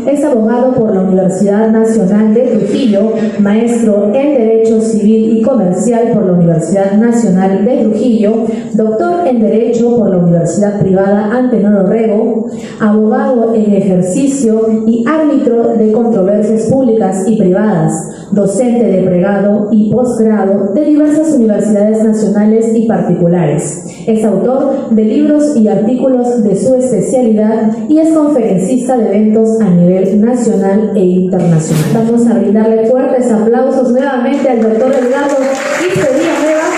Es abogado por la Universidad Nacional de Trujillo, maestro en Derecho Civil y Comercial por la Universidad Nacional de Trujillo, doctor en Derecho por la Universidad Privada Antenor Orrego, abogado en ejercicio y árbitro de controversias públicas y privadas, docente de pregrado y posgrado de diversas universidades nacionales y particulares. Es autor de libros y artículos de su especialidad y es conferencista de eventos a nivel nacional e internacional. Vamos a brindarle fuertes aplausos nuevamente al doctor Edgardo Quispe Villanueva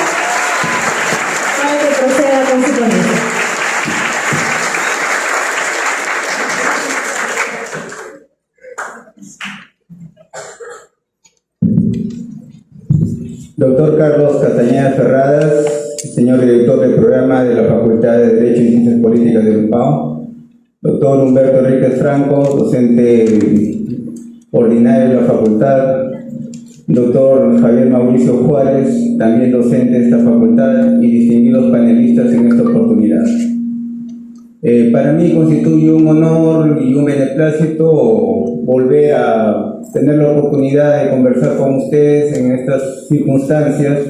para que proceda con su ponencia. Doctor Carlos Castañeda Ferradas, señor director del programa de la Facultad de Derecho y Ciencias Políticas de UPAO. Doctor Humberto Enríquez Franco, docente ordinario de la facultad. Doctor Javier Mauricio Juárez, también docente de esta facultad, y distinguidos panelistas en esta oportunidad. Para mí constituye un honor y un beneplácito volver a tener la oportunidad de conversar con ustedes en estas circunstancias,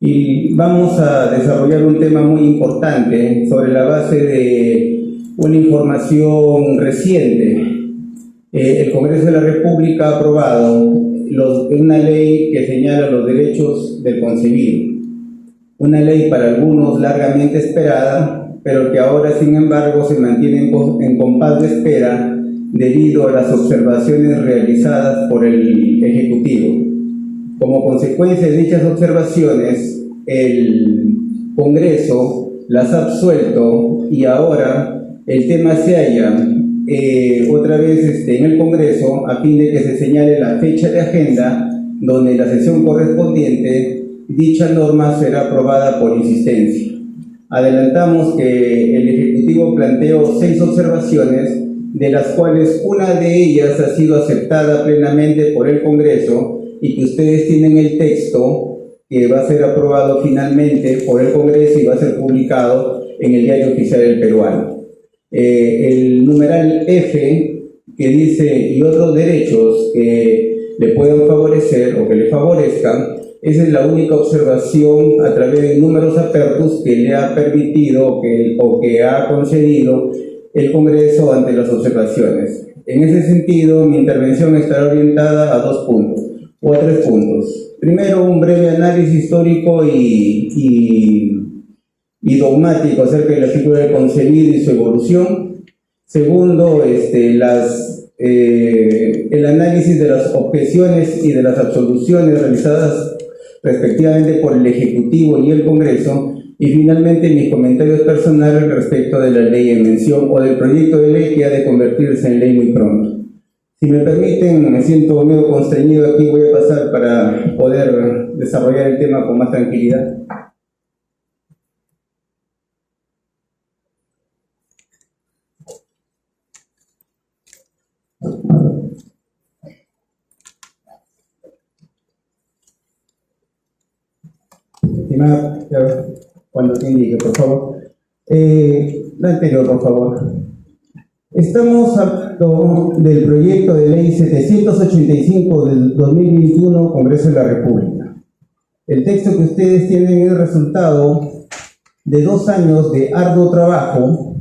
y vamos a desarrollar un tema muy importante sobre la base de una información reciente. El Congreso de la República ha aprobado una ley que señala los derechos del concebido, una ley para algunos largamente esperada, pero que ahora, sin embargo, se mantiene en compás de espera debido a las observaciones realizadas por el Ejecutivo. Como consecuencia de dichas observaciones, el Congreso las ha absuelto y ahora el tema se halla otra vez en el Congreso a fin de que se señale la fecha de agenda donde en la sesión correspondiente dicha norma será aprobada por insistencia. Adelantamos que el Ejecutivo planteó 6 observaciones, de las cuales una de ellas ha sido aceptada plenamente por el Congreso y que ustedes tienen el texto que va a ser aprobado finalmente por el Congreso y va a ser publicado en el Diario Oficial del Peruano. El numeral F, que dice y otros derechos que le puedan favorecer o que le favorezcan, esa es la única observación a través de números apertus que le ha permitido o que ha concedido el Congreso ante las observaciones. En ese sentido, mi intervención estará orientada a 2 puntos o a 3 puntos. Primero, un breve análisis histórico y dogmático acerca de la figura del concebido y su evolución. Segundo, el análisis de las objeciones y de las absoluciones realizadas respectivamente por el Ejecutivo y el Congreso. Y finalmente, mis comentarios personales respecto de la ley en mención o del proyecto de ley que ha de convertirse en ley muy pronto. Si me permiten, me siento medio constreñido aquí, voy a pasar para poder desarrollar el tema con más tranquilidad. Cuando te indique, por favor. La anterior, por favor. Estamos hablando del proyecto de ley 785 del 2021, Congreso de la República. El texto que ustedes tienen es el resultado de 2 años de arduo trabajo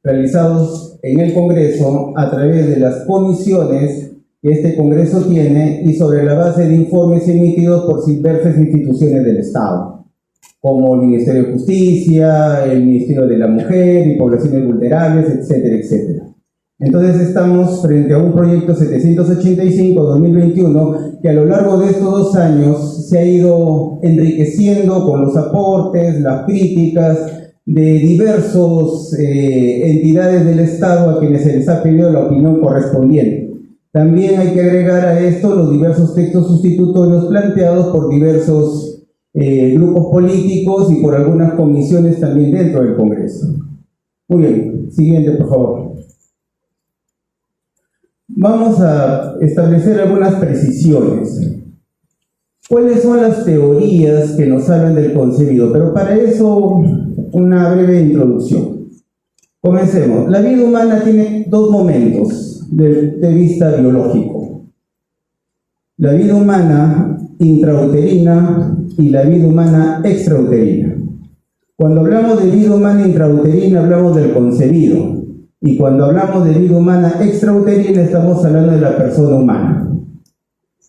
realizados en el Congreso a través de las comisiones que este Congreso tiene y sobre la base de informes emitidos por diversas instituciones del Estado, como el Ministerio de Justicia, el Ministerio de la Mujer y Poblaciones Vulnerables, etcétera, etcétera. Entonces estamos frente a un proyecto 785-2021 que a lo largo de estos 2 años se ha ido enriqueciendo con los aportes, las críticas de diversas entidades del Estado a quienes se les ha pedido la opinión correspondiente. También hay que agregar a esto los diversos textos sustitutorios planteados por diversos grupos políticos y por algunas comisiones también dentro del Congreso. Muy bien, siguiente, por favor. Vamos a establecer algunas precisiones. ¿Cuáles son las teorías que nos hablan del concebido? Pero para eso, una breve introducción. Comencemos. La vida humana tiene 2 momentos. de vista biológico. La vida humana intrauterina y la vida humana extrauterina. Cuando hablamos de vida humana intrauterina hablamos del concebido, y cuando hablamos de vida humana extrauterina estamos hablando de la persona humana.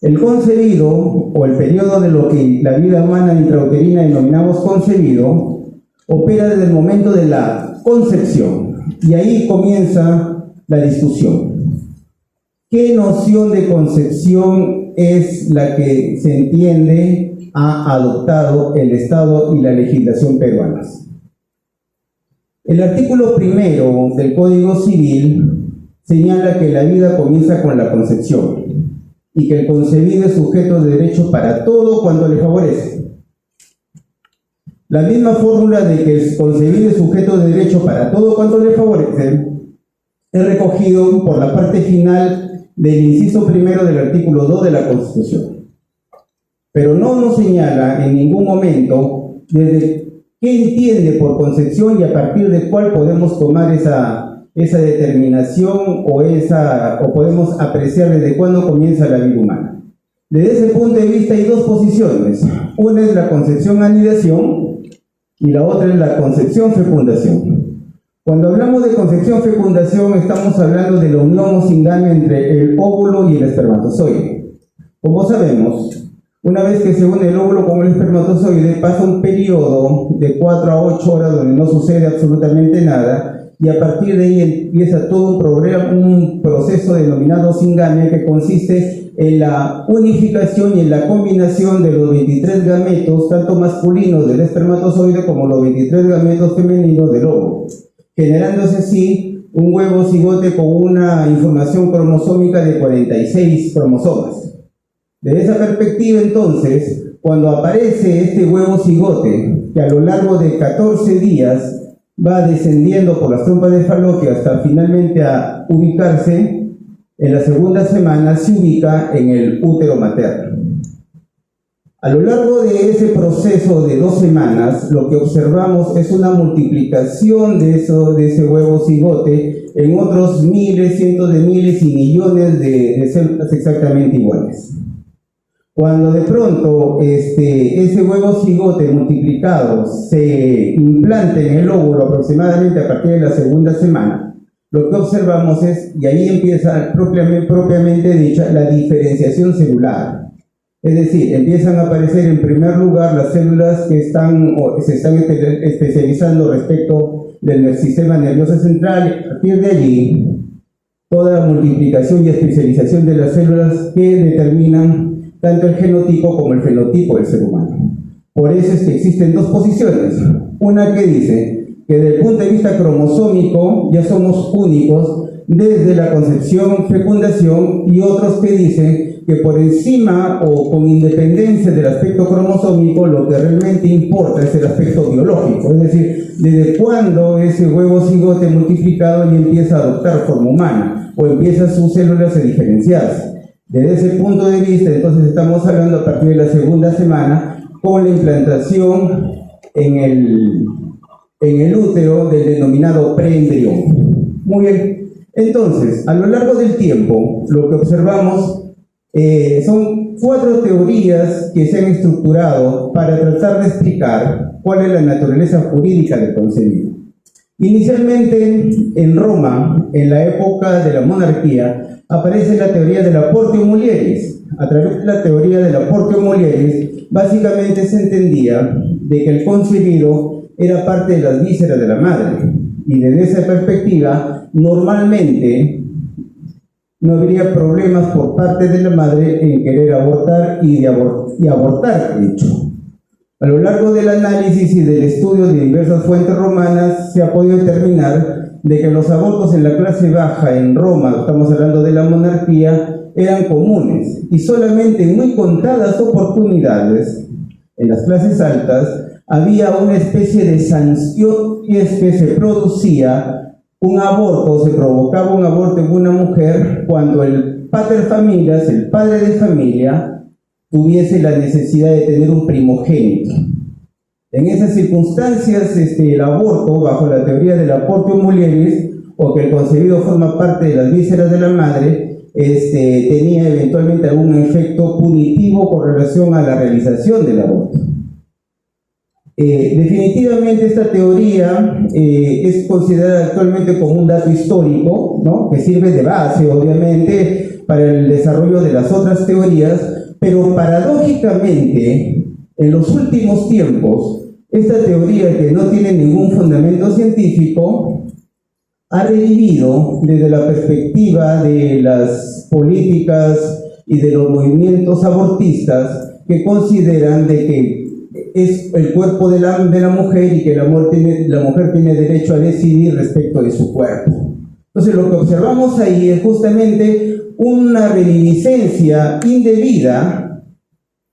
El concebido, o el periodo de lo que la vida humana intrauterina denominamos concebido, opera desde el momento de la concepción, y ahí comienza la discusión. ¿Qué noción de concepción es la que se entiende ha adoptado el Estado y la legislación peruanas? El artículo 1 del Código Civil señala que la vida comienza con la concepción y que el concebido es sujeto de derecho para todo cuando le favorece. La misma fórmula de que el concebido es sujeto de derecho para todo cuando le favorece es recogido por la parte final del inciso 1 del artículo 2 de la Constitución. Pero no nos señala en ningún momento desde qué entiende por concepción y a partir de cuál podemos tomar esa determinación o podemos apreciar desde cuándo comienza la vida humana. Desde ese punto de vista hay dos posiciones. Una es la concepción-anidación y la otra es la concepción-fecundación. Cuando hablamos de concepción-fecundación estamos hablando de la unión o singamia entre el óvulo y el espermatozoide. Como sabemos, una vez que se une el óvulo con el espermatozoide pasa un periodo de 4 a 8 horas donde no sucede absolutamente nada, y a partir de ahí empieza todo un proceso denominado singamia que consiste en la unificación y en la combinación de los 23 gametos, tanto masculinos del espermatozoide como los 23 gametos femeninos del óvulo, generándose así un huevo cigote con una información cromosómica de 46 cromosomas. Desde esa perspectiva, entonces, cuando aparece este huevo cigote, que a lo largo de 14 días va descendiendo por las trompas de Falopio hasta finalmente a ubicarse, en la segunda semana se ubica en el útero materno. A lo largo de ese proceso de 2 semanas, lo que observamos es una multiplicación de ese huevo cigote en otros miles, cientos de miles y millones de células exactamente iguales. Cuando de pronto ese huevo cigote multiplicado se implanta en el óvulo aproximadamente a partir de la segunda semana, lo que observamos es, y ahí empieza propiamente dicha, la diferenciación celular. Es decir, empiezan a aparecer en primer lugar las células que se están especializando respecto del sistema nervioso central, y a partir de allí, toda la multiplicación y especialización de las células que determinan tanto el genotipo como el fenotipo del ser humano. Por eso es que existen dos posiciones. Una que dice que desde el punto de vista cromosómico ya somos únicos desde la concepción, fecundación, y otros que dicen que por encima o con independencia del aspecto cromosómico lo que realmente importa es el aspecto biológico, es decir, desde cuándo ese huevo cigote multiplicado ya empieza a adoptar forma humana o empieza sus células a diferenciarse. Desde ese punto de vista, entonces estamos hablando a partir de la segunda semana con la implantación en el útero del denominado preembrión. Muy bien, entonces, a lo largo del tiempo, lo que observamos son 4 teorías que se han estructurado para tratar de explicar cuál es la naturaleza jurídica del concebido. Inicialmente, en Roma, en la época de la monarquía, aparece la teoría del aportio mulieris. A través de la teoría del aportio mulieris, básicamente se entendía de que el concebido era parte de las vísceras de la madre, y desde esa perspectiva, normalmente no habría problemas por parte de la madre en querer abortar y abortar, de hecho. A lo largo del análisis y del estudio de diversas fuentes romanas, se ha podido determinar de que los abortos en la clase baja en Roma, estamos hablando de la monarquía, eran comunes, y solamente en muy contadas oportunidades, en las clases altas, había una especie de sanción, y es que se producía un aborto, se provocaba un aborto en una mujer cuando el pater familias, el padre de familia, tuviese la necesidad de tener un primogénito. En esas circunstancias, el aborto, bajo la teoría del aportio mulieris, o que el concebido forma parte de las vísceras de la madre, tenía eventualmente algún efecto punitivo con relación a la realización del aborto. Definitivamente esta teoría es considerada actualmente como un dato histórico, ¿no?, que sirve de base, obviamente, para el desarrollo de las otras teorías, pero paradójicamente, en los últimos tiempos, esta teoría, que no tiene ningún fundamento científico, ha revivido desde la perspectiva de las políticas y de los movimientos abortistas, que consideran de que es el cuerpo de la mujer y que la mujer tiene derecho a decidir respecto de su cuerpo. Entonces, lo que observamos ahí es justamente una reminiscencia indebida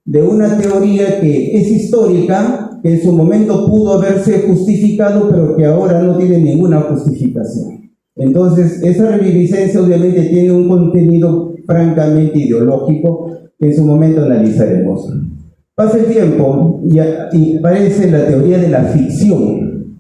de una teoría que es histórica, que en su momento pudo haberse justificado, pero que ahora no tiene ninguna justificación. Entonces, esa reminiscencia obviamente tiene un contenido francamente ideológico que en su momento analizaremos. Pasa el tiempo y aparece la teoría de la ficción.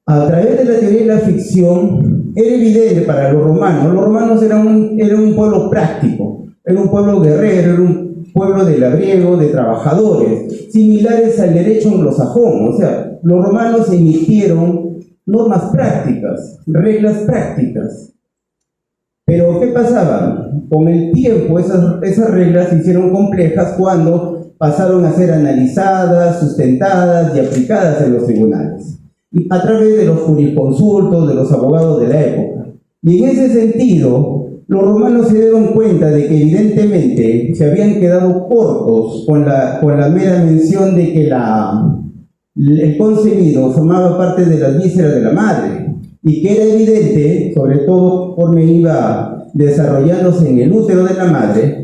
A través de la teoría de la ficción, era evidente para los romanos eran un pueblo práctico, era un pueblo guerrero, era un pueblo de labriego, de trabajadores, similares al derecho anglosajón. O sea, los romanos emitieron normas prácticas, reglas prácticas. Pero ¿qué pasaba? Con el tiempo esas reglas se hicieron complejas cuando pasaron a ser analizadas, sustentadas y aplicadas en los tribunales, y a través de los jurisconsultos, de los abogados de la época. Y en ese sentido, los romanos se dieron cuenta de que evidentemente se habían quedado cortos con la mera mención de que el concebido formaba parte de las vísceras de la madre, y que era evidente, sobre todo conforme iba desarrollándose en el útero de la madre,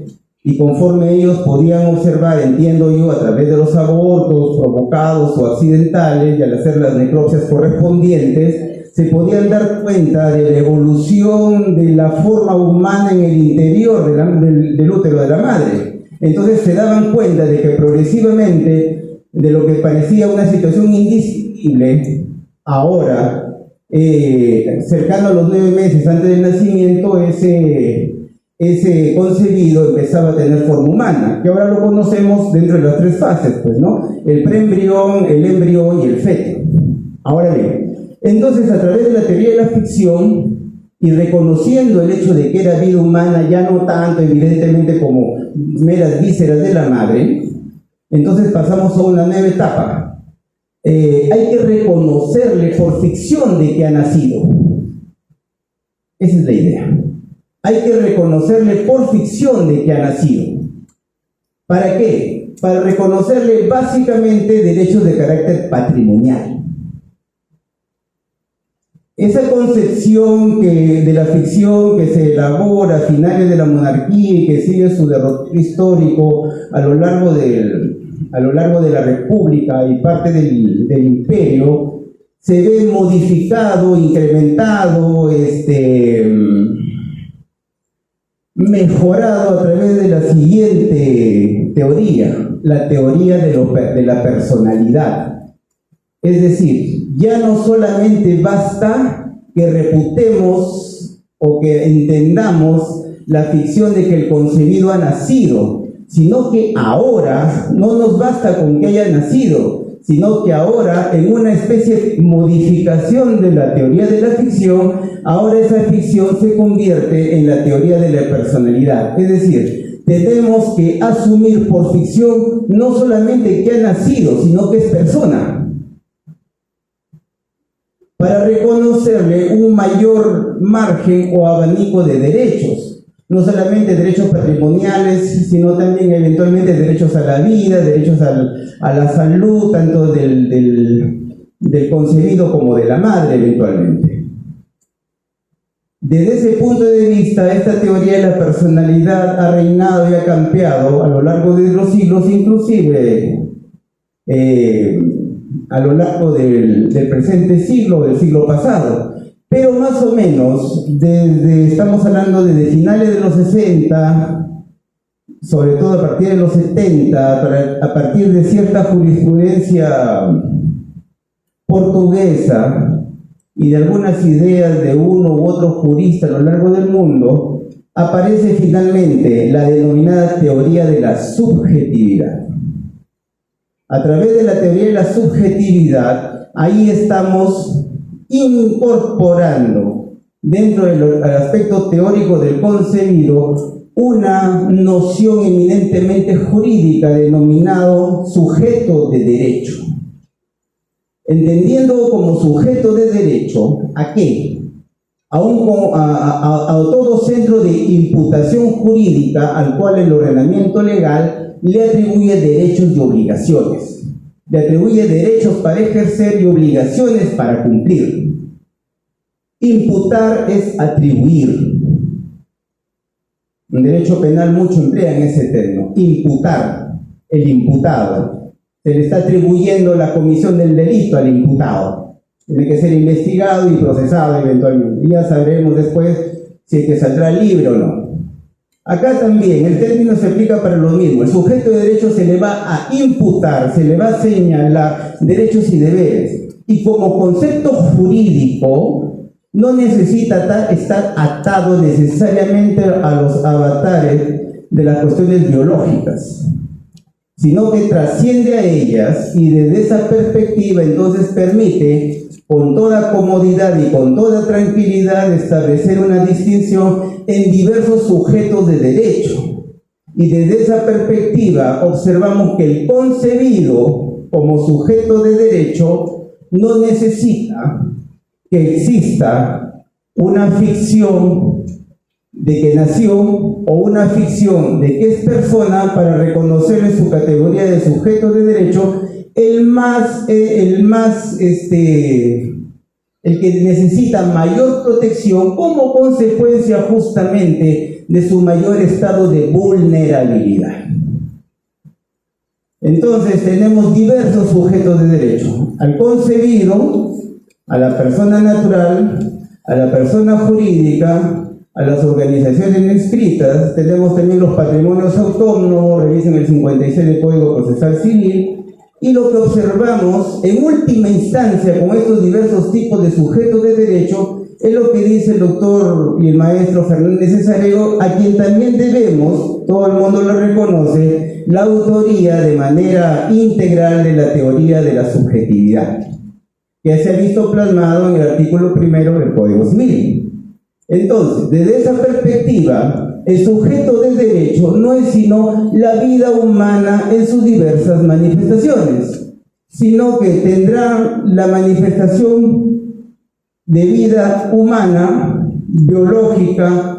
y conforme ellos podían observar, entiendo yo, a través de los abortos provocados o accidentales, y al hacer las necropsias correspondientes, se podían dar cuenta de la evolución de la forma humana en el interior del útero de la madre. Entonces se daban cuenta de que progresivamente, de lo que parecía una situación indistinguible, ahora, cercano a los 9 meses antes del nacimiento, ese concebido empezaba a tener forma humana, que ahora lo conocemos dentro de las 3 fases, pues, ¿no? El preembrión, el embrión y el feto. Ahora bien, entonces, a través de la teoría de la ficción y reconociendo el hecho de que era vida humana, ya no tanto evidentemente como meras vísceras de la madre, entonces pasamos a una nueva etapa. Hay que reconocerle por ficción de que ha nacido. Esa es la idea. Hay que reconocerle por ficción de que ha nacido. ¿Para qué? Para reconocerle básicamente derechos de carácter patrimonial. Esa concepción de la ficción que se elabora a finales de la monarquía y que sigue su derrotero histórico a lo largo de la República y parte del imperio, se ve modificado, incrementado, mejorado a través de la siguiente teoría, la teoría de la personalidad. Es decir, ya no solamente basta que reputemos o que entendamos la ficción de que el concebido ha nacido, sino que ahora no nos basta con que haya nacido, sino que ahora, en una especie de modificación de la teoría de la ficción, ahora esa ficción se convierte en la teoría de la personalidad. Es decir, tenemos que asumir por ficción no solamente que ha nacido, sino que es persona, para reconocerle un mayor margen o abanico de derechos, no solamente derechos patrimoniales, sino también eventualmente derechos a la vida, derechos a la salud, tanto del concebido como de la madre eventualmente. Desde ese punto de vista, esta teoría de la personalidad ha reinado y ha campeado a lo largo de los siglos, inclusive a lo largo del presente siglo, del siglo pasado. Pero más o menos, estamos hablando desde finales de los 60, sobre todo a partir de los 70, a partir de cierta jurisprudencia portuguesa y de algunas ideas de uno u otro jurista a lo largo del mundo, aparece finalmente la denominada teoría de la subjetividad. A través de la teoría de la subjetividad, ahí estamos incorporando dentro del aspecto teórico del concebido una noción eminentemente jurídica denominado sujeto de derecho. Entendiendo como sujeto de derecho, ¿a qué? A todo centro de imputación jurídica al cual el ordenamiento legal le atribuye derechos y obligaciones. Le atribuye derechos para ejercer y obligaciones para cumplir. Imputar es atribuir. En derecho penal mucho emplean ese término, imputar, el imputado. Se le está atribuyendo la comisión del delito al imputado. Tiene que ser investigado y procesado eventualmente. Y ya sabremos después si es que saldrá libre o no. Acá también el término se aplica para lo mismo. El sujeto de derecho se le va a imputar, se le va a señalar derechos y deberes. Y como concepto jurídico, no necesita estar atado necesariamente a los avatares de las cuestiones biológicas, sino que trasciende a ellas y desde esa perspectiva entonces permite con toda comodidad y con toda tranquilidad establecer una distinción en diversos sujetos de derecho. Y desde esa perspectiva observamos que el concebido como sujeto de derecho no necesita que exista una ficción de que nació o una ficción de que es persona para reconocerle su categoría de sujeto de derecho el que necesita mayor protección como consecuencia justamente de su mayor estado de vulnerabilidad. Entonces tenemos diversos sujetos de derecho: al concebido, a la persona natural, a la persona jurídica, a las organizaciones inscritas. Tenemos también los patrimonios autónomos, revisen el 56 del Código Procesal Civil, y lo que observamos en última instancia con estos diversos tipos de sujetos de derecho es lo que dice el doctor y el maestro Fernández Cesareo, a quien también debemos, todo el mundo lo reconoce, la autoría de manera integral de la teoría de la subjetividad, que se ha visto plasmado en el artículo 1 del Código Civil. Entonces, desde esa perspectiva, el sujeto del derecho no es sino la vida humana en sus diversas manifestaciones, sino que tendrá la manifestación de vida humana, biológica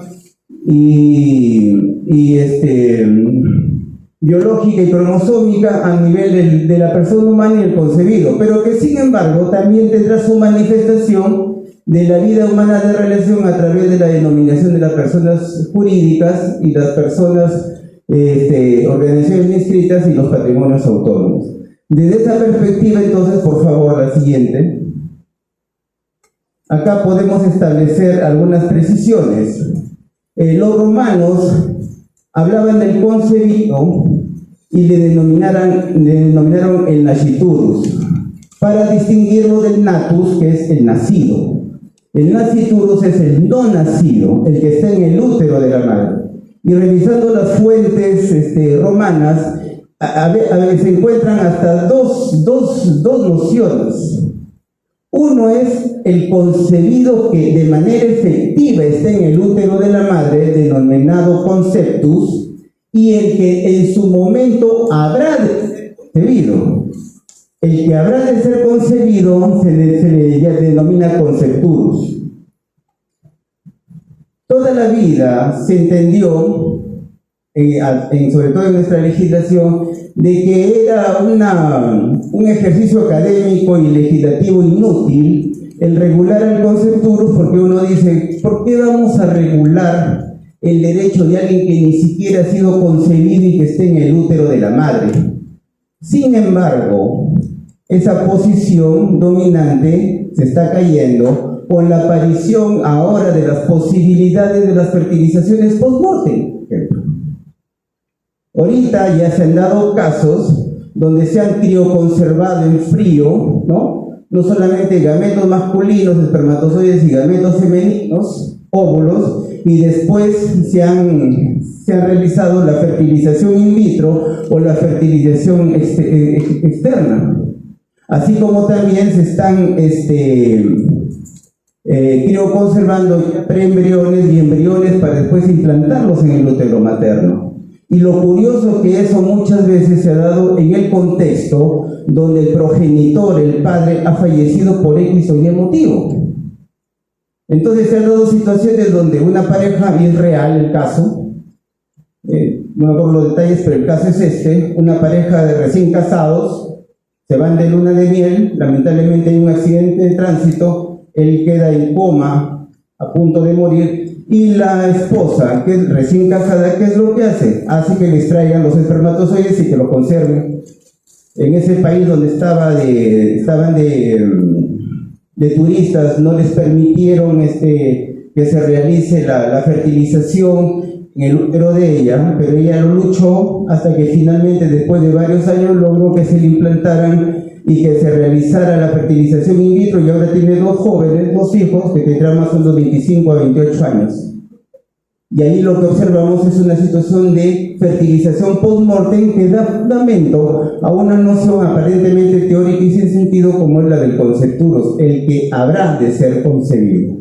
biológica y cromosómica a nivel de la persona humana y el concebido, pero que sin embargo también tendrá su manifestación de la vida humana de relación a través de la denominación de las personas jurídicas y las personas, organizaciones inscritas y los patrimonios autónomos. Desde esa perspectiva, entonces, por favor, la siguiente. Acá podemos establecer algunas precisiones. Los romanos hablaban del concebido y le denominaron el nasciturus, para distinguirlo del natus, que es el nacido. El nasciturus es el no nacido, el que está en el útero de la madre. Y revisando las fuentes romanas, se encuentran hasta dos nociones. Uno es el concebido que de manera efectiva está en el útero de la madre, denominado conceptus, y el que en su momento habrá de ser concebido. El que habrá de ser concebido se le denomina concepturus. Toda la vida se entendió, sobre todo en nuestra legislación, de que era un ejercicio académico y legislativo inútil el regular el concepturus, porque uno dice, ¿por qué vamos a regular el derecho de alguien que ni siquiera ha sido concebido y que esté en el útero de la madre? Sin embargo, esa posición dominante se está cayendo con la aparición ahora de las posibilidades de las fertilizaciones post-mortem. Ahorita ya se han dado casos donde se han crioconservado en frío, ¿no?, no solamente gametos masculinos, espermatozoides y gametos femeninos, óvulos, y después se han realizado la fertilización in vitro o la fertilización externa. Así como también se están crioconservando preembriones y embriones para después implantarlos en el útero materno. Y lo curioso que eso muchas veces se ha dado en el contexto donde el progenitor, el padre, ha fallecido por X o Y motivo. Entonces se han dado situaciones donde una pareja, y es real el caso, no me acuerdo los detalles, pero el caso es una pareja de recién casados, se van de luna de miel, lamentablemente hay un accidente de tránsito, él queda en coma, a punto de morir, y la esposa, que es recién casada, ¿qué es lo que hace? Hace que les traigan los espermatozoides y que los conserven. En ese país donde estaban de turistas, no les permitieron que se realice la fertilización en el útero de ella, pero ella lo luchó hasta que finalmente, después de varios años, logró que se le implantaran y que se realizara la fertilización in vitro, y ahora tiene dos hijos que tendrán más o menos 25 a 28 años. Y ahí lo que observamos es una situación de fertilización post-mortem que da fundamento a una noción aparentemente teórica y sin sentido como es la del concepturos, el que habrá de ser concebido.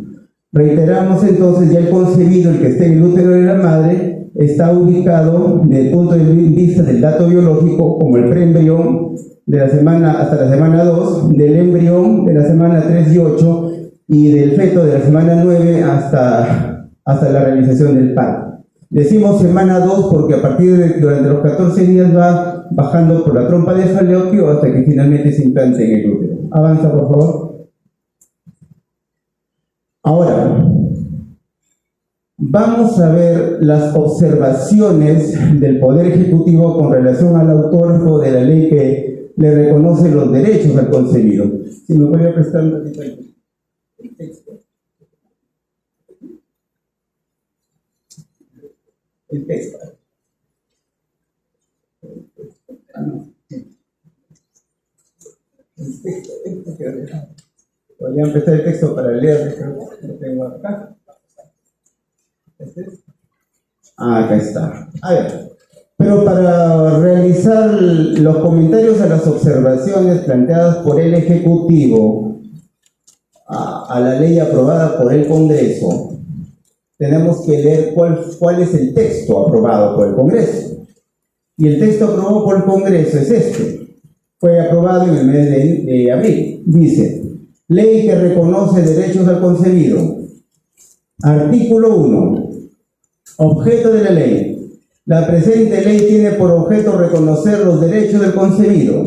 Reiteramos entonces, ya el concebido, el que esté en el útero de la madre, está ubicado desde el punto de vista del dato biológico como el preembrión de la semana hasta la semana 2, del embrión de la semana 3 y 8 y del feto de la semana 9 hasta la realización del parto. Decimos semana 2 porque a partir durante los 14 días va bajando por la trompa de Falopio hasta que finalmente se implante en el útero. Avanza, por favor. Ahora, vamos a ver las observaciones del Poder Ejecutivo con relación al autor de la ley que le reconoce los derechos al concebido. Si me voy a prestar un ratito el texto. El texto. Podría empezar el texto para leer, lo tengo acá. Acá está. A ver, pero para realizar los comentarios a las observaciones planteadas por el Ejecutivo a la ley aprobada por el Congreso, tenemos que leer cuál es el texto aprobado por el Congreso. Y el texto aprobado por el Congreso es este. Fue aprobado en el mes de abril. Dice: ley que reconoce derechos al concebido. Artículo 1. Objeto de la ley. La presente ley tiene por objeto reconocer los derechos del concebido.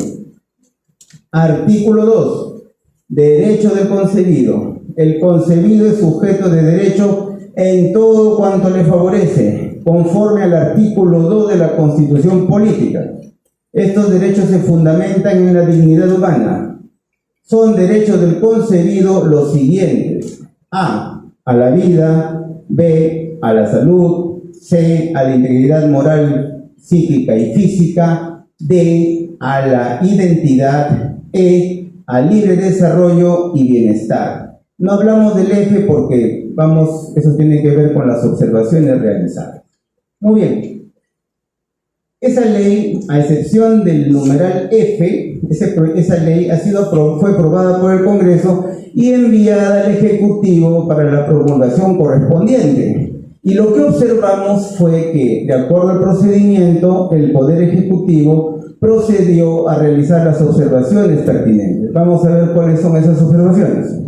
Artículo 2. Derecho del concebido. El concebido es sujeto de derecho en todo cuanto le favorece, conforme al artículo 2 de la Constitución Política. Estos derechos se fundamentan en la dignidad humana. Son derechos del concebido los siguientes: A la vida; B, a la salud; C, a la integridad moral, psíquica y física; D, a la identidad; E, al libre desarrollo y bienestar. No hablamos del eje porque eso tiene que ver con las observaciones realizadas. Muy bien. Esa ley, a excepción del numeral F, esa ley fue aprobada por el Congreso y enviada al Ejecutivo para la promulgación correspondiente. Y lo que observamos fue que, de acuerdo al procedimiento, el Poder Ejecutivo procedió a realizar las observaciones pertinentes. Vamos a ver cuáles son esas observaciones.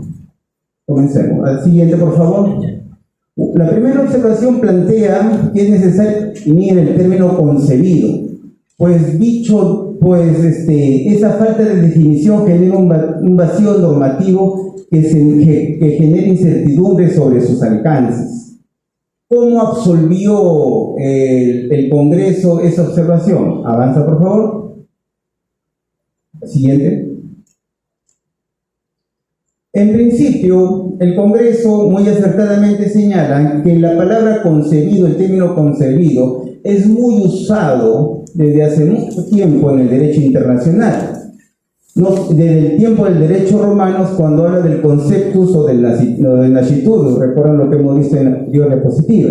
Comencemos. Al siguiente, por favor. La primera observación plantea que es necesario definir el término concebido, pues esa falta de definición genera un vacío normativo que genera incertidumbre sobre sus alcances. ¿Cómo absolvió el Congreso esa observación? Avanza, por favor. Siguiente. En principio, el Congreso muy acertadamente señala que la palabra concebido, el término concebido, es muy usado desde hace mucho tiempo en el derecho internacional. desde el tiempo del derecho romano, cuando habla del conceptus o del nasciturus, recuerdan lo que hemos visto en la anterior diapositiva.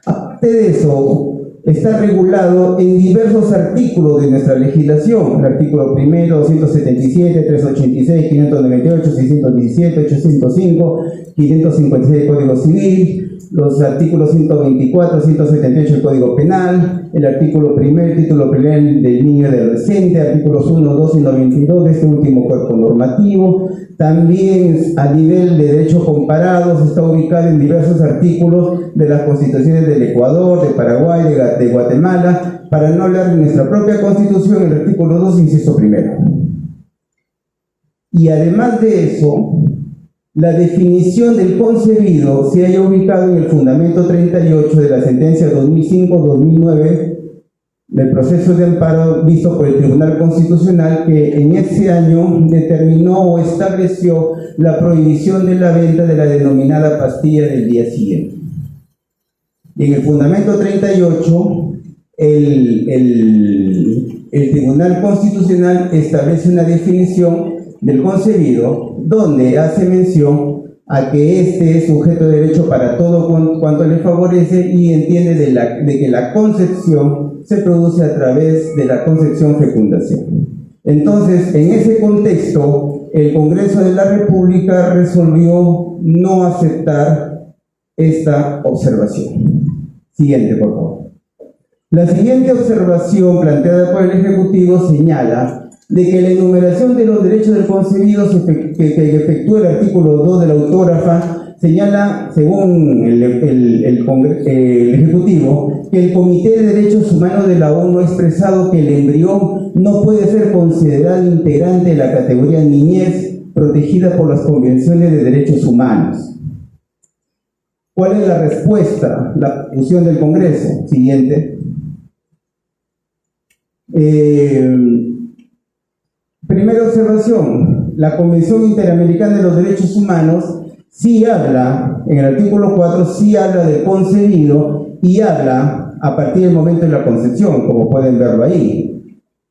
Aparte de eso, está regulado en diversos artículos de nuestra legislación: el artículo 1, 277, 386, 598, 617, 805, 556 del Código Civil, los artículos 124, 178 del Código Penal, el artículo 1, título 1 del niño y del adolescente, artículos 1, 2 y 92 de este último cuerpo normativo. También a nivel de derecho comparado está ubicado en diversos artículos de las constituciones del Ecuador, de Paraguay, de Guatemala, para no hablar de nuestra propia constitución, el artículo 2, inciso 1. Y además de eso, la definición del concebido se halla ubicado en el fundamento 38 de la sentencia 2005-2009 del proceso de amparo visto por el Tribunal Constitucional, que en ese año determinó o estableció la prohibición de la venta de la denominada pastilla del día siguiente. Y en el fundamento 38, el Tribunal Constitucional establece una definición del concebido, donde hace mención a que este es sujeto de derecho para todo cuanto le favorece, y entiende de que la concepción se produce a través de la concepción-fecundación. Entonces, en ese contexto, el Congreso de la República resolvió no aceptar esta observación. Siguiente, por favor. La siguiente observación planteada por el Ejecutivo señala de que la enumeración de los derechos del concebido que efectúa el artículo 2 de la autógrafa señala, según el Ejecutivo, que el Comité de Derechos Humanos de la ONU ha expresado que el embrión no puede ser considerado integrante de la categoría niñez protegida por las convenciones de derechos humanos. ¿Cuál es la respuesta? La conclusión del Congreso. Siguiente. Primera observación: la Convención Interamericana de los Derechos Humanos sí habla, en el artículo 4, sí habla del concebido, y habla a partir del momento de la concepción, como pueden verlo ahí.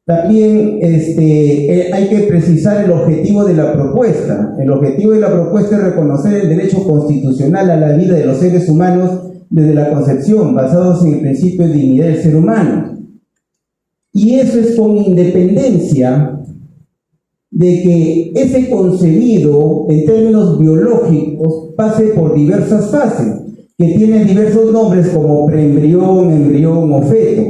También hay que precisar el objetivo de la propuesta. El objetivo de la propuesta es reconocer el derecho constitucional a la vida de los seres humanos desde la concepción, basados en el principio de dignidad del ser humano. Y eso es con independencia de que ese concebido, en términos biológicos, pase por diversas fases, que tienen diversos nombres como preembrión, embrión o feto.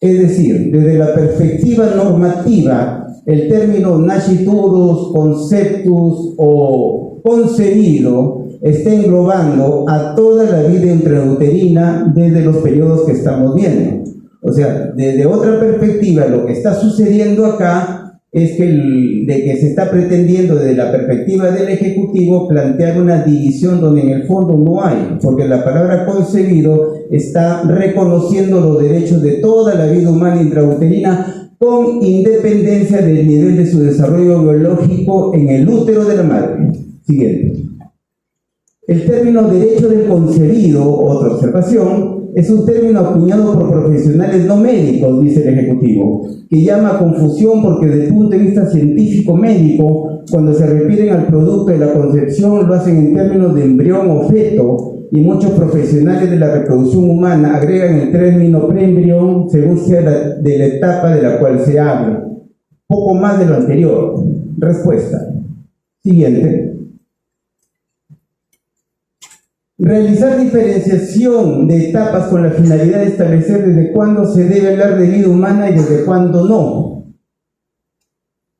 Es decir, desde la perspectiva normativa, el término nasciturus, conceptus o concebido está englobando a toda la vida intrauterina desde los periodos que estamos viendo. O sea, desde otra perspectiva, lo que está sucediendo acá es que se está pretendiendo desde la perspectiva del Ejecutivo plantear una división donde en el fondo no hay, porque la palabra concebido está reconociendo los derechos de toda la vida humana intrauterina con independencia del nivel de su desarrollo biológico en el útero de la madre. Siguiente. El término derecho del concebido, otra observación, es un término acuñado por profesionales no médicos, dice el Ejecutivo, que llama a confusión porque desde el punto de vista científico-médico, cuando se refieren al producto de la concepción, lo hacen en términos de embrión o feto, y muchos profesionales de la reproducción humana agregan el término preembrión según sea de la etapa de la cual se habla. Poco más de lo anterior. Respuesta. Siguiente. Realizar diferenciación de etapas con la finalidad de establecer desde cuándo se debe hablar de vida humana y desde cuándo no.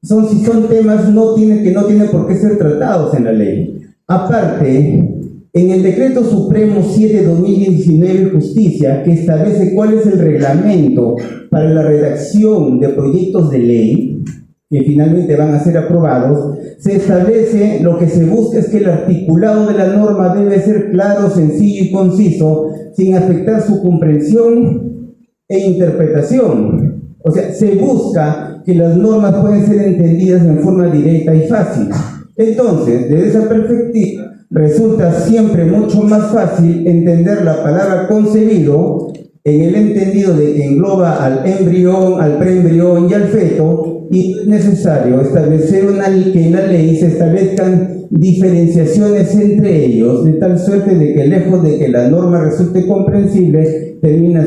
Si son temas que no tienen por qué ser tratados en la ley. Aparte, en el Decreto Supremo 7/2019 Justicia, que establece cuál es el reglamento para la redacción de proyectos de ley, que finalmente van a ser aprobados, se establece, lo que se busca es que el articulado de la norma debe ser claro, sencillo y conciso, sin afectar su comprensión e interpretación. O sea, se busca que las normas pueden ser entendidas en forma directa y fácil. Entonces, desde esa perspectiva, resulta siempre mucho más fácil entender la palabra concebido en el entendido de que engloba al embrión, al preembrión y al feto, y es necesario establecer que en la ley se establezcan diferenciaciones entre ellos, de tal suerte de que lejos de que la norma resulte comprensible, termina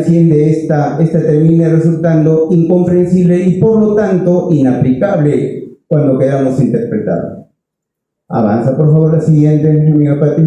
resultando incomprensible y por lo tanto inaplicable cuando queramos interpretarlo. Avanza por favor la siguiente, amiga Pati.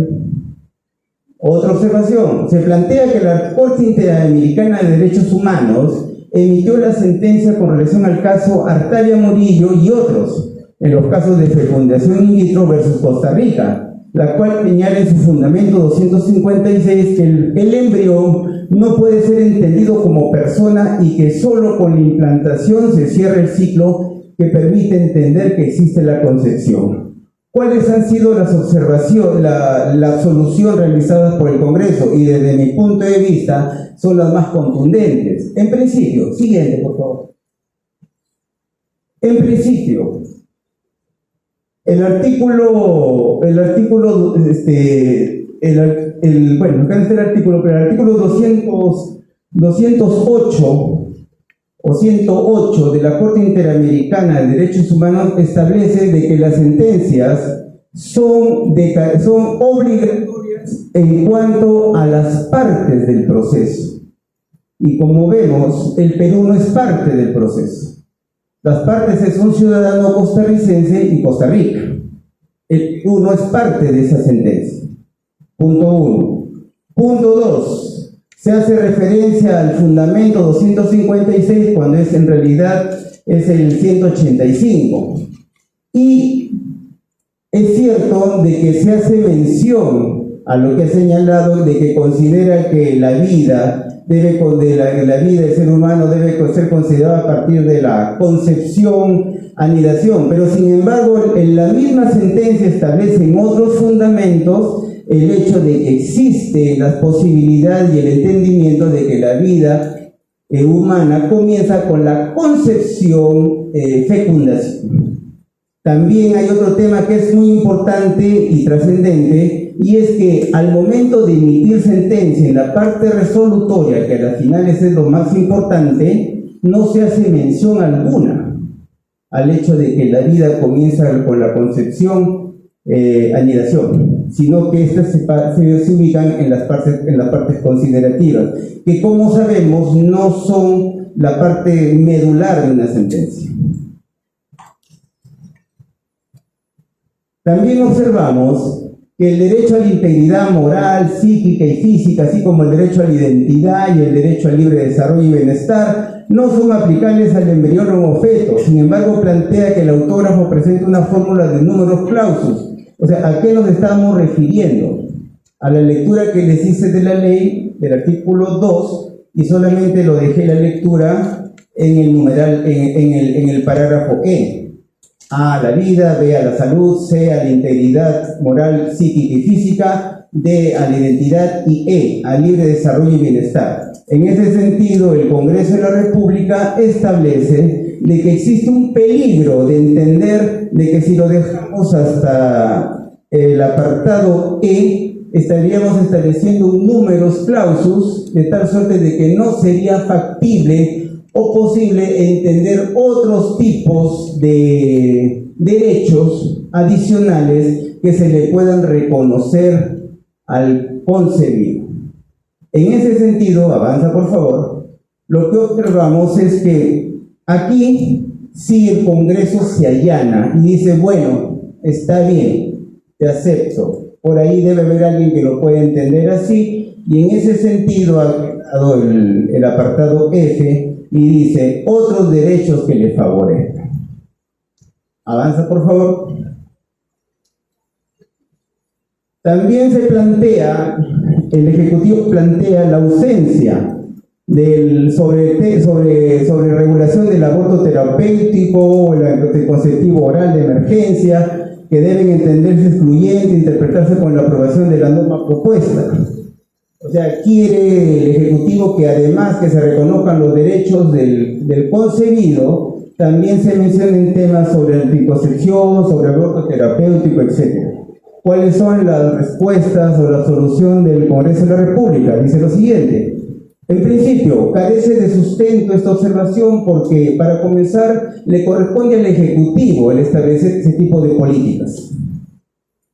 Otra observación, se plantea que la Corte Interamericana de Derechos Humanos emitió la sentencia con relación al caso Artavia Murillo y otros, en los casos de fecundación in vitro versus Costa Rica, la cual señala en su fundamento 256 que el embrión no puede ser entendido como persona y que solo con la implantación se cierra el ciclo que permite entender que existe la concepción. ¿Cuáles han sido las observaciones, la solución realizadas por el Congreso? Y desde mi punto de vista son las más contundentes. En principio, siguiente por favor. En principio, el artículo 208 o 108 de la Corte Interamericana de Derechos Humanos establece de que las sentencias son obligatorias en cuanto a las partes del proceso. Y como vemos, el Perú no es parte del proceso. Las partes es un ciudadano costarricense y Costa Rica. El Perú no es parte de esa sentencia. Punto 1. Punto 2. Se hace referencia al fundamento 256 cuando en realidad es el 185. Y es cierto de que se hace mención a lo que ha señalado de que considera que la vida del ser humano debe ser considerada a partir de la concepción, anidación, pero sin embargo en la misma sentencia establecen otros fundamentos el hecho de que existe la posibilidad y el entendimiento de que la vida humana comienza con la concepción, fecundación. También hay otro tema que es muy importante y trascendente, y es que al momento de emitir sentencia en la parte resolutoria, que a las finales es lo más importante, no se hace mención alguna al hecho de que la vida comienza con la concepción, anidación, sino que estas se ubican en las partes considerativas, que como sabemos no son la parte medular de una sentencia. También observamos que el derecho a la integridad moral, psíquica y física, así como el derecho a la identidad y el derecho al libre desarrollo y bienestar, no son aplicables al embrión o feto. Sin embargo, plantea que el autógrafo presenta una fórmula de números clausus. O sea, ¿a qué nos estamos refiriendo? A la lectura que les hice de la ley, del artículo 2, y solamente lo dejé la lectura en el numeral, en el parágrafo E. A, la vida; B, a la salud; C, a la integridad moral, psíquica y física; D, a la identidad; y E, al libre desarrollo y bienestar. En ese sentido, el Congreso de la República establece de que existe un peligro de entender de que si lo dejamos hasta el apartado E, estaríamos estableciendo un numerus clausus, de tal suerte de que no sería factible o posible entender otros tipos de derechos adicionales que se le puedan reconocer al concebido. En ese sentido, avanza por favor, lo que observamos es que aquí sí el Congreso se allana y dice, bueno, está bien, te acepto, por ahí debe haber alguien que lo pueda entender así, y en ese sentido ha dado el apartado F y dice otros derechos que le favorezcan. Avanza por favor. También se plantea, el Ejecutivo plantea la ausencia sobre regulación del aborto terapéutico o el anticonceptivo oral de emergencia, que deben entenderse excluyentes e interpretarse con la aprobación de la norma propuesta. O sea, quiere el Ejecutivo que además que se reconozcan los derechos del concebido, también se mencionen temas sobre anticoncepción, sobre aborto terapéutico, etc. ¿Cuáles son las respuestas o la solución del Congreso de la República? Dice lo siguiente: En principio, carece de sustento esta observación porque, para comenzar, le corresponde al Ejecutivo el establecer ese tipo de políticas.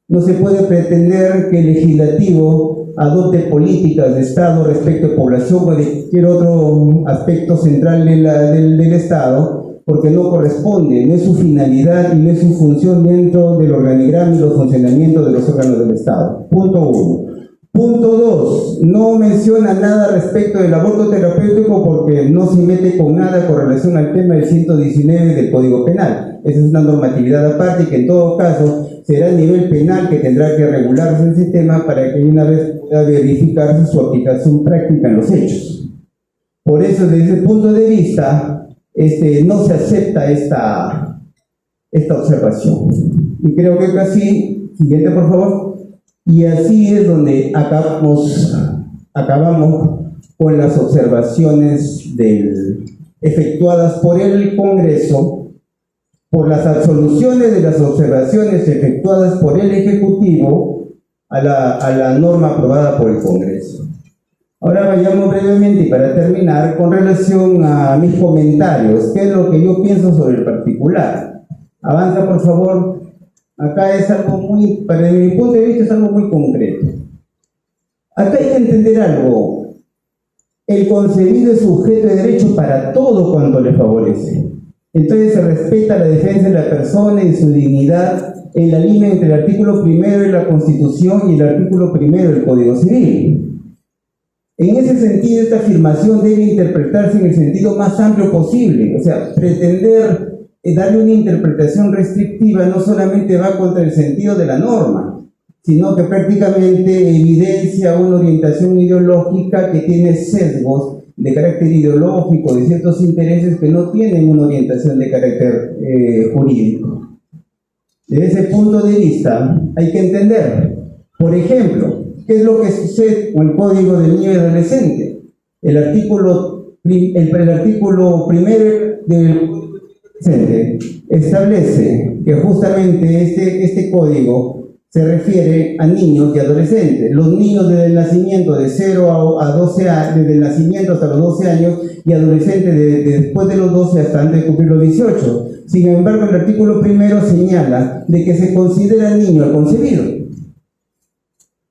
No se puede pretender que el Legislativo adopte políticas de Estado respecto a población o de cualquier otro aspecto central del Estado, porque no corresponde, no es su finalidad y no es su función dentro del organigrama y los funcionamientos de los órganos del Estado. Punto 1. Punto 2, no menciona nada respecto del aborto terapéutico porque no se mete con nada con relación al tema del 119 del Código Penal. Esa es una normatividad aparte y que en todo caso será el nivel penal que tendrá que regularse el sistema para que una vez pueda verificarse su aplicación práctica en los hechos. Por eso, desde ese punto de vista, no se acepta esta observación. Y creo que casi, siguiente por favor. Y así es donde acabamos con las observaciones efectuadas por el Congreso, por las absoluciones de las observaciones efectuadas por el Ejecutivo a la norma aprobada por el Congreso. Ahora vayamos brevemente y para terminar con relación a mis comentarios, qué es lo que yo pienso sobre el particular. Avanza por favor. Acá es algo desde mi punto de vista es algo muy concreto. Acá hay que entender algo. El concebido es sujeto de derecho para todo cuanto le favorece. Entonces se respeta la defensa de la persona y su dignidad en la línea entre el artículo 1 de la Constitución y el artículo 1 del Código Civil. En ese sentido, esta afirmación debe interpretarse en el sentido más amplio posible. O sea, pretender darle una interpretación restrictiva no solamente va contra el sentido de la norma, sino que prácticamente evidencia una orientación ideológica que tiene sesgos de carácter ideológico, de ciertos intereses que no tienen una orientación de carácter jurídico. Desde ese punto de vista hay que entender, por ejemplo, qué es lo que sucede con el Código del Niño y Adolescente. El artículo primero del establece que justamente este código se refiere a niños y adolescentes. Los niños desde el nacimiento de 0 a 12 años, desde el nacimiento hasta los 12 años, y adolescentes después de los 12 hasta antes de cumplir los 18. Sin embargo, el artículo 1 señala de que se considera niño al concebido.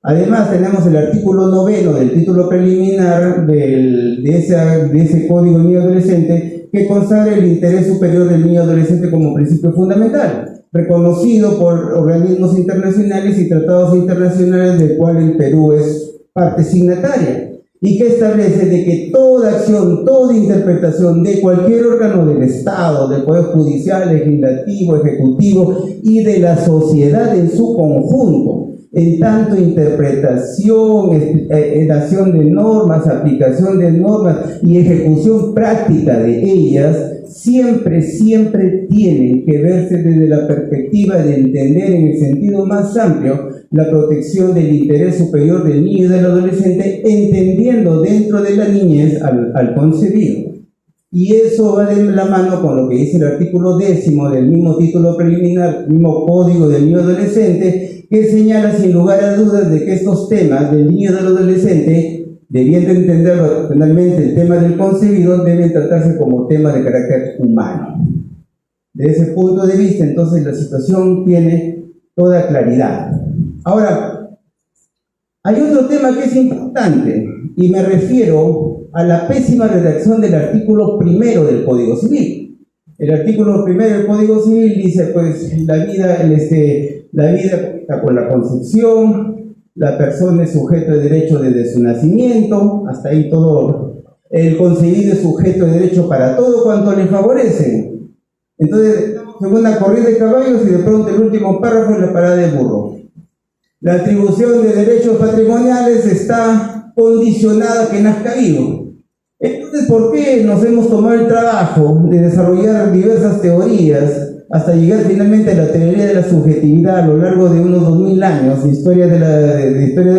Además, tenemos el artículo 9 del título preliminar de ese Código del Niño y Adolescente, que consagra el interés superior del niño y adolescente como principio fundamental, reconocido por organismos internacionales y tratados internacionales del cual el Perú es parte signataria, y que establece de que toda acción, toda interpretación de cualquier órgano del Estado, del Poder Judicial, Legislativo, Ejecutivo y de la sociedad en su conjunto, en tanto interpretación, dación de normas, aplicación de normas y ejecución práctica de ellas, siempre tienen que verse desde la perspectiva de entender en el sentido más amplio la protección del interés superior del niño y del adolescente, entendiendo dentro de la niñez al concebido. Y eso va de la mano con lo que dice el artículo 10 del mismo título preliminar, mismo Código del Niño y Adolescente, que señala sin lugar a dudas de que estos temas del niño y del adolescente, debiendo entenderlo finalmente el tema del concebido, deben tratarse como temas de carácter humano. Desde ese punto de vista, entonces, la situación tiene toda claridad. Ahora, hay otro tema que es importante, y me refiero a la pésima redacción del artículo 1 del Código Civil. El artículo 1 del Código Civil dice, pues, la vida comienza con la concepción, la persona es sujeto de derecho desde su nacimiento, hasta ahí todo. El concebido es sujeto de derecho para todo cuanto le favorece. Entonces, estamos en una corrida de caballos y de pronto el último párrafo es la parada de burro. La atribución de derechos patrimoniales está condicionada a que nazca vivo. Entonces, ¿por qué nos hemos tomado el trabajo de desarrollar diversas teorías hasta llegar finalmente a la teoría de la subjetividad a lo largo de unos 2000 años de historia de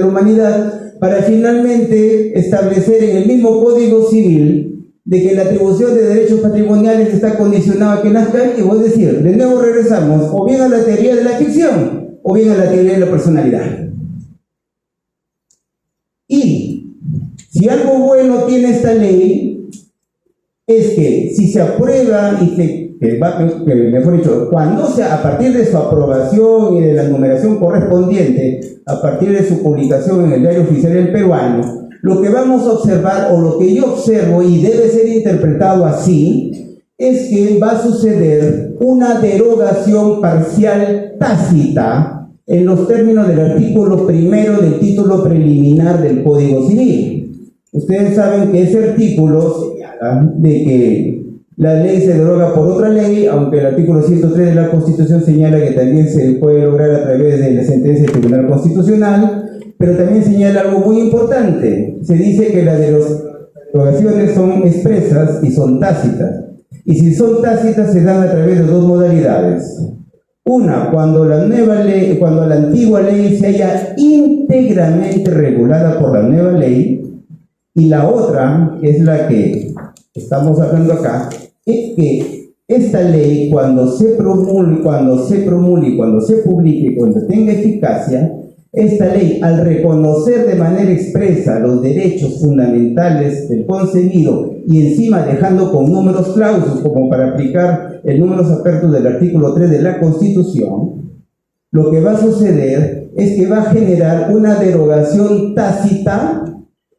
la humanidad, para finalmente establecer en el mismo Código Civil de que la atribución de derechos patrimoniales está condicionada a que nazca vivo? Es decir, de nuevo regresamos o bien a la teoría de la ficción o bien a la teoría de la personalidad. Y si Si algo bueno tiene esta ley, es que si se aprueba y mejor dicho, cuando a partir de su aprobación y de la numeración correspondiente, a partir de su publicación en el Diario Oficial del Peruano, lo que vamos a observar, o lo que yo observo y debe ser interpretado así, es que va a suceder una derogación parcial tácita en los términos del artículo 1 del título preliminar del Código Civil. Ustedes saben que ese artículo señala de que la ley se deroga por otra ley, aunque el artículo 103 de la Constitución señala que también se puede lograr a través de la sentencia del Tribunal Constitucional, pero también señala algo muy importante. Se dice que las derogaciones son expresas y son tácitas. Y si son tácitas se dan a través de dos modalidades. Una, cuando la antigua ley se haya íntegramente regulada por la nueva ley, y la otra, que es la que estamos hablando acá, es que esta ley, cuando se promulgue, cuando se publique, cuando tenga eficacia, esta ley, al reconocer de manera expresa los derechos fundamentales del concebido y encima dejando con números clausus como para aplicar el números apertus del artículo 3 de la Constitución, lo que va a suceder es que va a generar una derogación tácita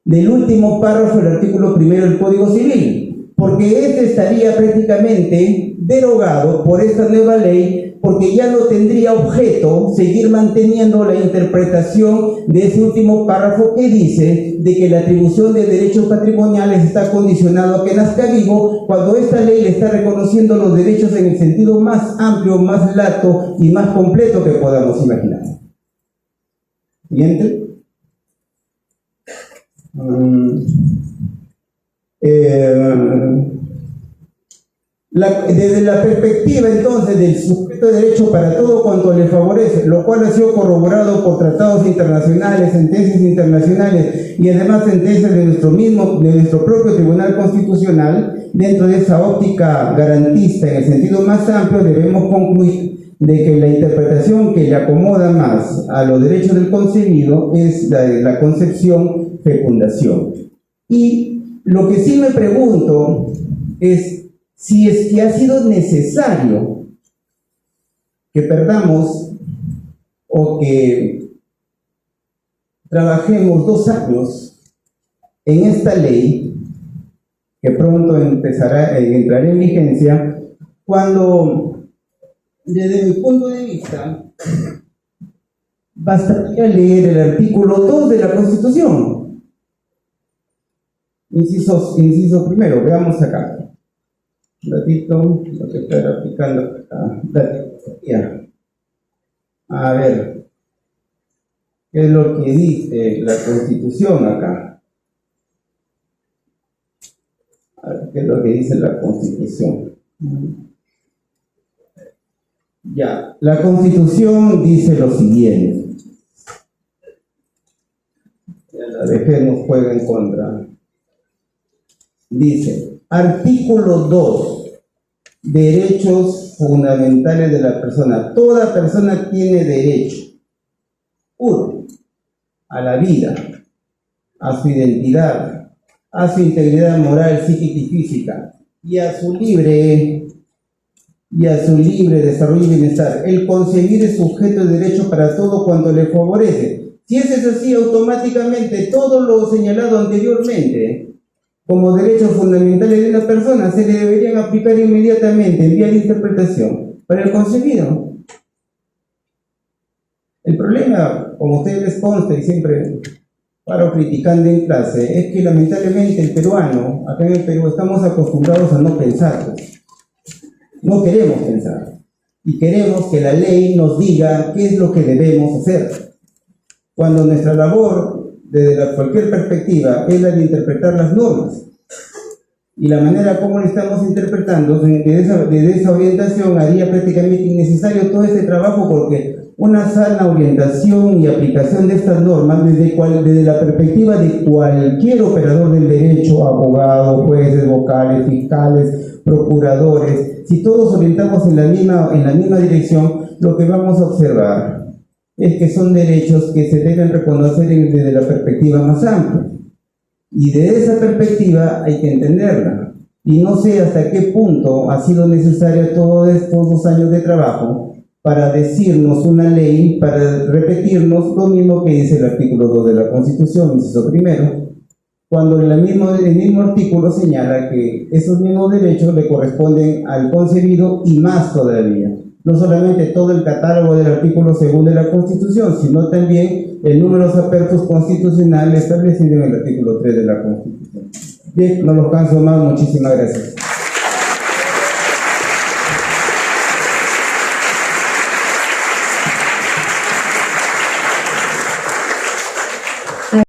del último párrafo del artículo 1 del Código Civil, porque este estaría prácticamente derogado por esta nueva ley, porque ya no tendría objeto seguir manteniendo la interpretación de ese último párrafo que dice de que la atribución de derechos patrimoniales está condicionado a que nazca vivo, cuando esta ley le está reconociendo los derechos en el sentido más amplio, más lato y más completo que podamos imaginar. ¿Siguiente? Desde la perspectiva entonces del sujeto de derecho para todo cuanto le favorece, lo cual ha sido corroborado por tratados internacionales, sentencias internacionales y además sentencias de nuestro propio Tribunal Constitucional, dentro de esa óptica garantista en el sentido más amplio, debemos concluir de que la interpretación que le acomoda más a los derechos del concebido es la de la concepción fecundación. Y lo que sí me pregunto es si es que ha sido necesario que perdamos o que trabajemos 2 años en esta ley que pronto entrará en vigencia, cuando desde mi punto de vista bastaría leer el artículo 2 de la Constitución. Inciso primero, veamos acá. Un ratito, lo que estoy aplicando acá, la tecnología. A ver, ¿qué es lo que dice la Constitución acá? A ver, ¿qué es lo que dice la Constitución? Ya, la Constitución dice lo siguiente. Ya la dejé, nos juega en contra. Dice, artículo 2, derechos fundamentales de la persona. Toda persona tiene derecho, 1, a la vida, a su identidad, a su integridad moral, psíquica y física, y a su libre desarrollo y bienestar. El concebir es sujeto de derecho para todo cuanto le favorece. Si eso es así, automáticamente todo lo señalado anteriormente como derechos fundamentales de una persona se le deberían aplicar inmediatamente en vía de interpretación para el concebido. El problema, como a ustedes les consta y siempre paro criticando en clase, es que lamentablemente el peruano, acá en el Perú, estamos acostumbrados a no pensar. No queremos pensar. Y queremos que la ley nos diga qué es lo que debemos hacer. Cuando nuestra labor, desde cualquier perspectiva, es la de interpretar las normas. Y la manera como lo estamos interpretando, desde esa orientación, haría prácticamente innecesario todo este trabajo, porque una sana orientación y aplicación de estas normas, desde la perspectiva de cualquier operador del derecho, abogados, jueces, vocales, fiscales, procuradores, si todos orientamos en la misma dirección, lo que vamos a observar es que son derechos que se deben reconocer desde la perspectiva más amplia. Y de esa perspectiva hay que entenderla. Y no sé hasta qué punto ha sido necesario todos estos 2 años de trabajo para decirnos una ley, para repetirnos lo mismo que dice el artículo 2 de la Constitución, inciso primero, cuando el mismo artículo señala que esos mismos derechos le corresponden al concebido y más todavía. No solamente todo el catálogo del artículo 2 de la Constitución, sino también el número de apertos constitucionales establecido en el artículo 3 de la Constitución. Bien, no los canso más, muchísimas gracias.